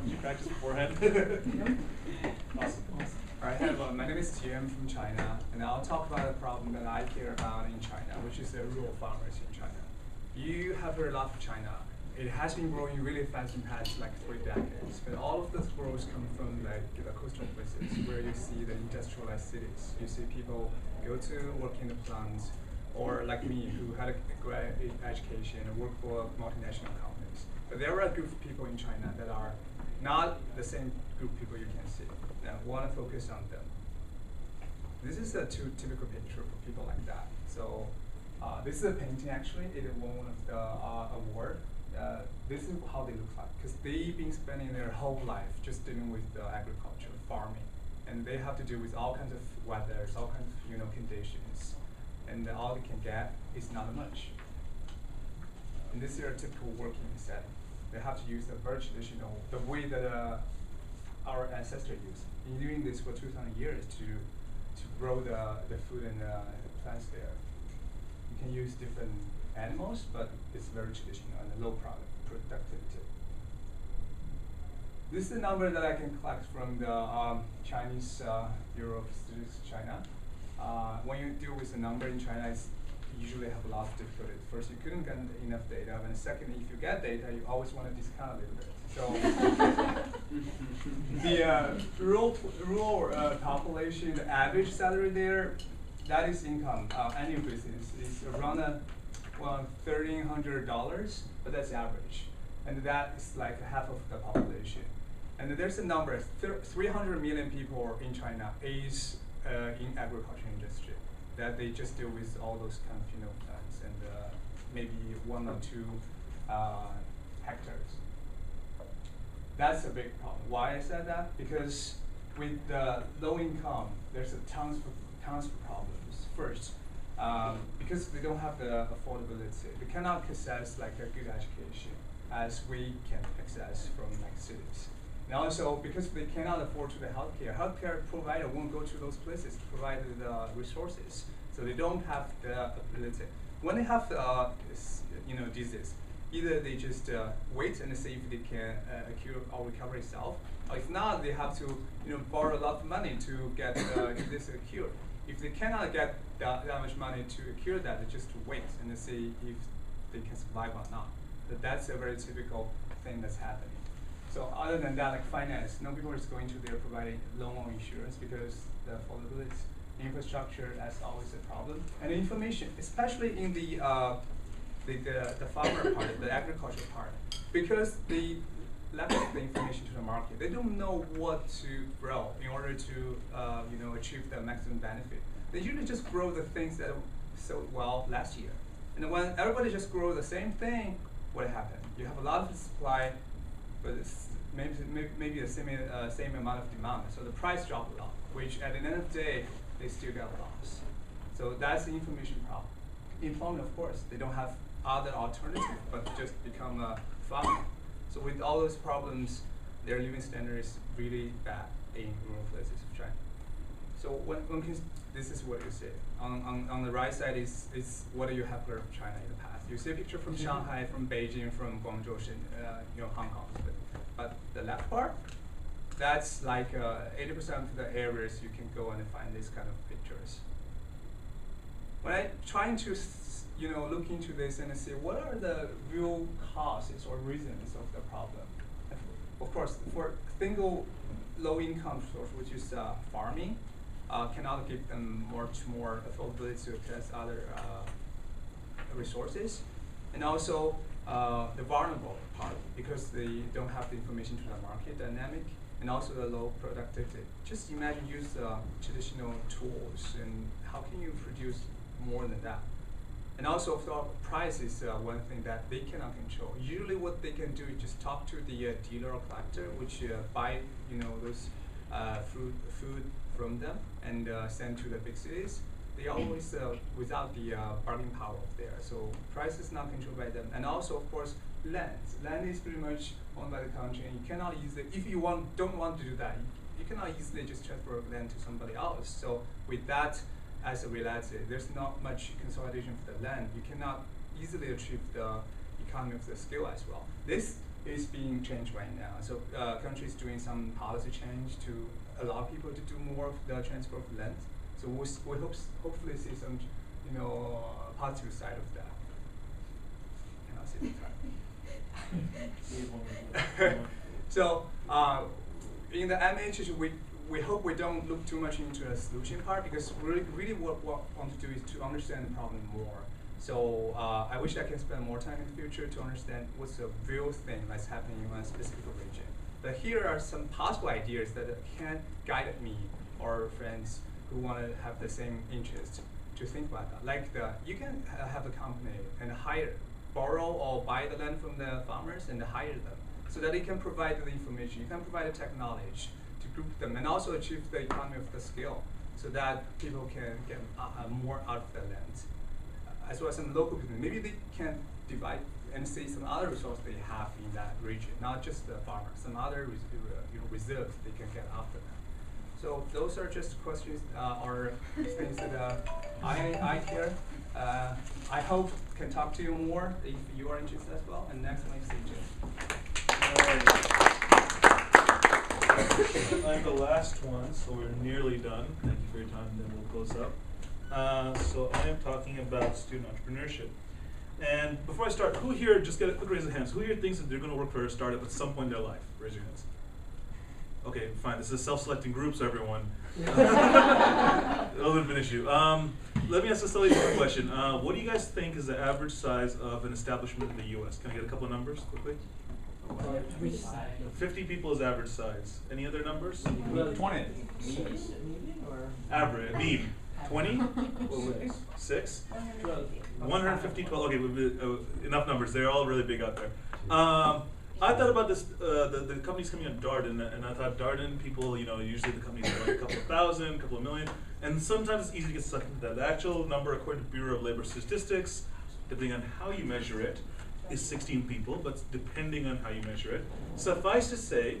You practice beforehand? Awesome. Hi, my name is Tian from China, and I'll talk about a problem that I care about in China, which is the rural farmers in China. You have heard a lot of China. It has been growing really fast in the past 3 decades, but all of this growth comes from the coastal places where you see the industrialized cities. You see people go to work in the plants, or like me, who had a great education and work for multinational companies. But there are a group of people in China that are not the same group of people you can see. Now, want to focus on them. This is a typical picture for people like that. So this is a painting actually. It won one of the award. This is how they look like, because they've been spending their whole life just dealing with agriculture, farming, and they have to deal with all kinds of weathers, all kinds of conditions, and all they can get is not much. And this is a typical working setting. They have to use the very traditional, the way that our ancestors used. Been doing this for 2,000 years to grow the food and the plants there. You can use different animals, but it's very traditional and low productivity. This is the number that I can collect from the Chinese Bureau of Statistics China. When you deal with a number in China, it's usually have a lot of difficulties. First, you couldn't get enough data, and second, if you get data, you always want to discount a little bit. So the rural population, the average salary there, that is income, annual basis, is around $1,300, but that's average. And that is like half of the population. And there's a number, 300 million people in China is in agriculture industry, that they just deal with all those kind of plants and maybe 1 or 2 hectares. That's a big problem. Why I said that? Because with the low income, there's tons of problems. First, because they don't have the affordability, they cannot access a good education as we can access from cities. And also, because they cannot afford to the healthcare provider won't go to those places to provide the resources. So they don't have the ability. When they have disease, either they just wait and see if they can cure or recover itself, or if not, they have to borrow a lot of money to get this cured. If they cannot get that much money to cure that, they just wait and see if they can survive or not. But that's a very typical thing that's happening. So other than that, finance, no people is going to there providing loan or insurance because the affordability, infrastructure, that's always a problem. And information, especially in the farmer part, the agriculture part, because they lack the information to the market. They don't know what to grow in order to achieve the maximum benefit. they usually just grow the things that sold well last year. And when everybody just grow the same thing, what happened? You have a lot of supply, but it's maybe the same amount of demand. So the price dropped a lot, which at the end of the day, they still got a loss. So that's the information problem. In farming, of course, they don't have other alternatives, but just become a farmer. So with all those problems, their living standard is really bad in rural places of China. So this is what you see. On the right side is what you have heard of China in the past. You see a picture from Shanghai, from Beijing, from Guangzhou, Hong Kong. But the left part, that's like 80% of the areas you can go and find these kind of pictures. When I trying to look into this and see what are the real causes or reasons of the problem. Of course, for single low-income source, which is farming, cannot give them much more affordability to access other resources, and also the vulnerable part because they don't have the information to the market dynamic, and also the low productivity. Just imagine use traditional tools, and how can you produce more than that? And also, price is one thing that they cannot control. Usually, what they can do is just talk to the dealer or collector, which buy those food from them and send to the big cities. They always without the bargaining power there. So price is not controlled by them. And also, of course, land. Land is pretty much owned by the country, and you cannot easily, if you don't want to do that, you cannot easily just transfer land to somebody else. So with that as a reality, there's not much consolidation for the land. You cannot easily achieve the economy of the scale as well. This is being changed right now. So countries doing some policy change to allow people to do more of the transfer of land. So we hopefully see some positive side of that. Cannot see the time. So in the MHH, we hope we don't look too much into the solution part, because really what we want to do is to understand the problem more. So I wish I can spend more time in the future to understand what's the real thing that's happening in one specific region. But here are some possible ideas that can guide me or friends who want to have the same interest to think about that. Like you can have a company and borrow or buy the land from the farmers and hire them, so that they can provide the information, you can provide the technology to group them, and also achieve the economy of the scale, so that people can get more out of the land. As well as some local business, maybe they can divide and see some other resources they have in that region, not just the farmers, some other reserves they can get after them. So those are just questions or things that I hear. I hope can talk to you more if you are interested as well. And next one is CJ. I'm the last one, so we're nearly done. Thank you for your time, then we'll close up. So I am talking about student entrepreneurship. And before I start, who here, just get a quick raise of hands, who here thinks that they're going to work for a startup at some point in their life? Raise your hands. Okay, fine. This is a self-selecting group, so everyone. A little bit of an issue. Let me ask a slightly different question. What do you guys think is the average size of an establishment in the U.S.? Can I get a couple of numbers quickly? 50 people is average size. Any other numbers? 20. Average, mean. 20? 6? 150, 12. Okay, enough numbers. They're all really big out there. I thought about this, the company's coming on Darden, and I thought Darden people, usually the companies are like a couple of thousand, a couple of million, and sometimes it's easy to get sucked into that. The actual number, according to Bureau of Labor Statistics, depending on how you measure it, is 16 people, but depending on how you measure it. Suffice to say,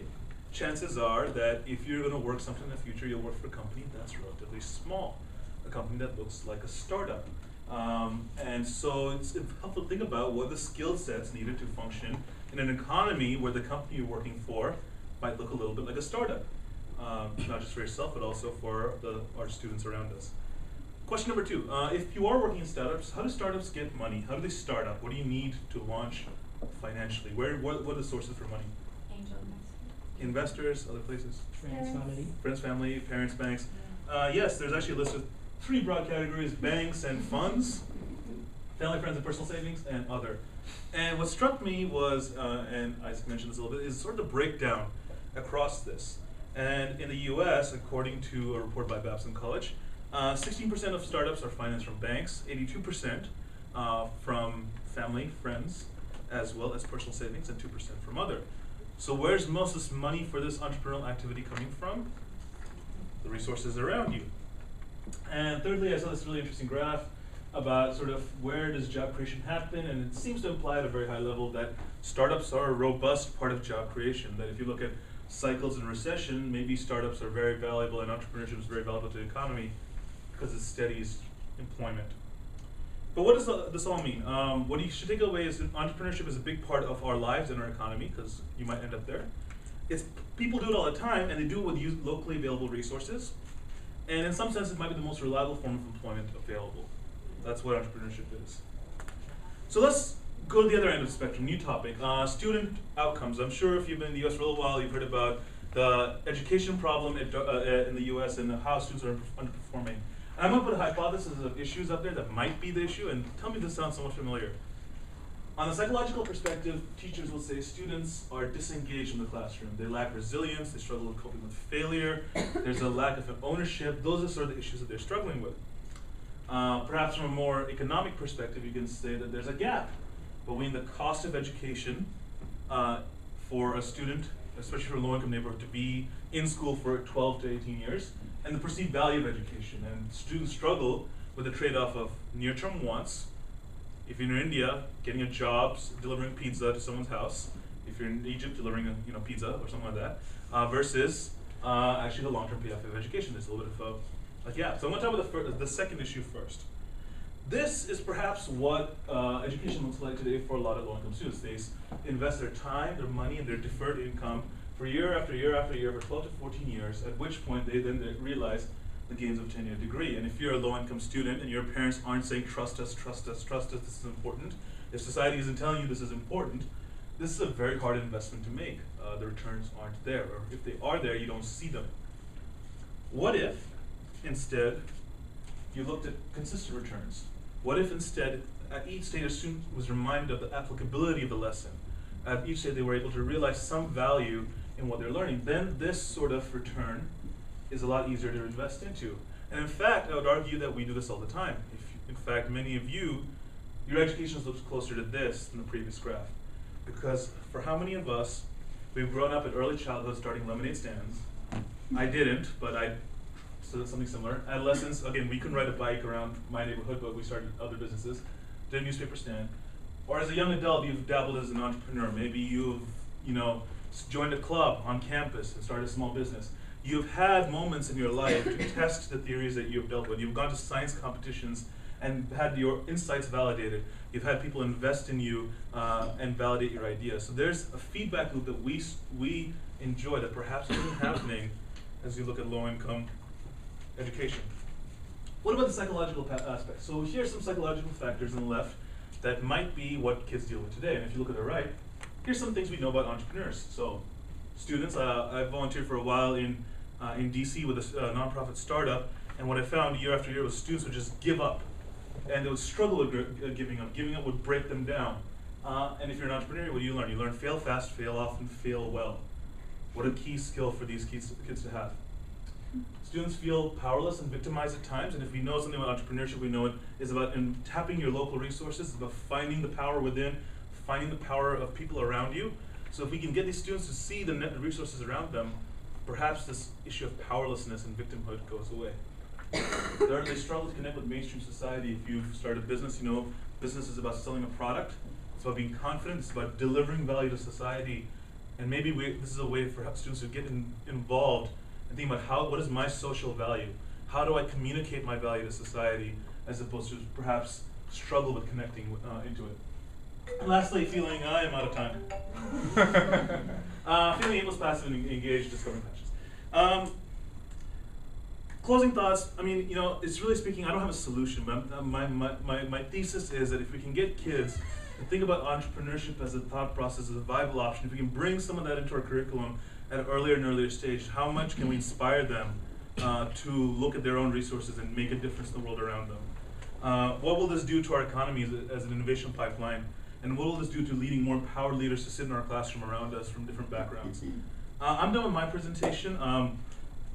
chances are that if you're going to work something in the future, you'll work for a company that's relatively small, a company that looks like a startup. And so it's helpful to think about what the skill sets needed to function in an economy where the company you're working for might look a little bit like a startup. Not just for yourself, but also for our students around us. Question number 2, if you are working in startups, how do startups get money? How do they start up? What do you need to launch financially? What are the sources for money? Angel investors, other places? Friends, family, parents, banks. Yes, there's actually a list of 3 broad categories: banks and funds, family, friends, and personal savings, and other. And what struck me was, and Isaac mentioned this a little bit, is sort of the breakdown across this. And in the US, according to a report by Babson College, 16% of startups are financed from banks, 82% from family, friends, as well as personal savings, and 2% from other. So where's most of this money for this entrepreneurial activity coming from? The resources around you. And thirdly, I saw this really interesting graph about sort of where does job creation happen, and it seems to imply at a very high level that startups are a robust part of job creation, that if you look at cycles and recession, maybe startups are very valuable and entrepreneurship is very valuable to the economy because it steadies employment. But what does this all mean? What you should take away is that entrepreneurship is a big part of our lives and our economy, because you might end up there. People do it all the time, and they do it with locally available resources. And in some sense, it might be the most reliable form of employment available. That's what entrepreneurship is. So let's go to the other end of the spectrum, new topic, student outcomes. I'm sure if you've been in the US for a little while, you've heard about the education problem in the US and how students are underperforming. And I'm going to put a hypothesis of issues up there that might be the issue, and tell me if this sounds somewhat familiar. On a psychological perspective, teachers will say students are disengaged in the classroom. They lack resilience, they struggle with coping with failure, there's a lack of ownership. Those are sort of the issues that they're struggling with. Perhaps from a more economic perspective, you can say that there's a gap between the cost of education for a student, especially for a low-income neighborhood, to be in school for 12 to 18 years, and the perceived value of education. And students struggle with the trade-off of near-term wants. If you're in India, getting a job, delivering pizza to someone's house. If you're in Egypt, delivering a pizza or something like that, versus actually the long-term payoff of education. There's a little bit of a gap. So I'm going to talk about the second issue first. This is perhaps what education looks like today for a lot of low-income students. They invest their time, their money, and their deferred income for year after year after year for 12 to 14 years, at which point they realize the gains of a 10-year degree. And if you're a low-income student and your parents aren't saying, trust us, trust us, trust us, this is important, if society isn't telling you this is important, this is a very hard investment to make. The returns aren't there, or if they are there, you don't see them. What if, instead, you looked at consistent returns? What if instead, at each stage, a student was reminded of the applicability of the lesson? At each stage, they were able to realize some value in what they're learning. Then this sort of return is a lot easier to invest into. And in fact, I would argue that we do this all the time. In fact, many of you, your education looks closer to this than the previous graph. Because for how many of us, we've grown up at early childhood starting lemonade stands? I didn't, but so something similar. Adolescence, again, we couldn't ride a bike around my neighborhood, but we started other businesses. Did a newspaper stand. Or as a young adult, you've dabbled as an entrepreneur. Maybe you've, joined a club on campus and started a small business. You've had moments in your life to test the theories that you've dealt with. You've gone to science competitions and had your insights validated. You've had people invest in you and validate your ideas. So there's a feedback loop that we enjoy that perhaps isn't happening as you look at low-income education. What about the psychological aspect? So here's some psychological factors on the left that might be what kids deal with today. And if you look at the right, here's some things we know about entrepreneurs. So students, I volunteered for a while in DC with a nonprofit startup, and what I found year after year was students would just give up. And they would struggle with giving up. Giving up would break them down. And if you're an entrepreneur, what do you learn? You learn fail fast, fail often, fail well. What a key skill for these kids to have. Students feel powerless and victimized at times, and if we know something about entrepreneurship, we know it is about tapping your local resources, it's about finding the power within, finding the power of people around you. So if we can get these students to see the resources around them, perhaps this issue of powerlessness and victimhood goes away. Third, they struggle to connect with mainstream society. If you've started a business, business is about selling a product, it's about being confident, it's about delivering value to society, and maybe this is a way for students to get involved and think about what is my social value? How do I communicate my value to society, as opposed to perhaps struggle with connecting into it. And lastly, feeling I am out of time. Feeling aimless, passive, and engaged, discovering passions. Closing thoughts. I mean, it's really speaking. I don't have a solution, but my thesis is that if we can get kids to think about entrepreneurship as a thought process, as a viable option, if we can bring some of that into our curriculum at an earlier and earlier stage, how much can we inspire them to look at their own resources and make a difference in the world around them? What will this do to our economy as an innovation pipeline? And what will this do to leading more empowered leaders to sit in our classroom around us from different backgrounds? I'm done with my presentation.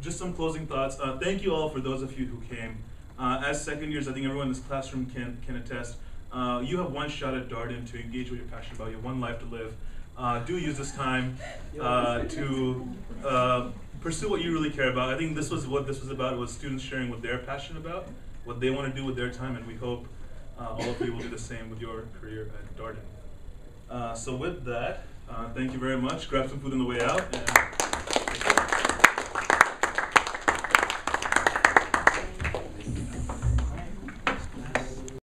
just some closing thoughts. Thank you all for those of you who came. As second years, I think everyone in this classroom can attest. You have one shot at Darden to engage what you're passionate about. You have one life to live. Do use this time to pursue what you really care about. I think this was what this was about. It was students sharing what they're passionate about, what they want to do with their time, and we hope all of you will do the same with your career at Darden. So with that, thank you very much. Grab some food on the way out. And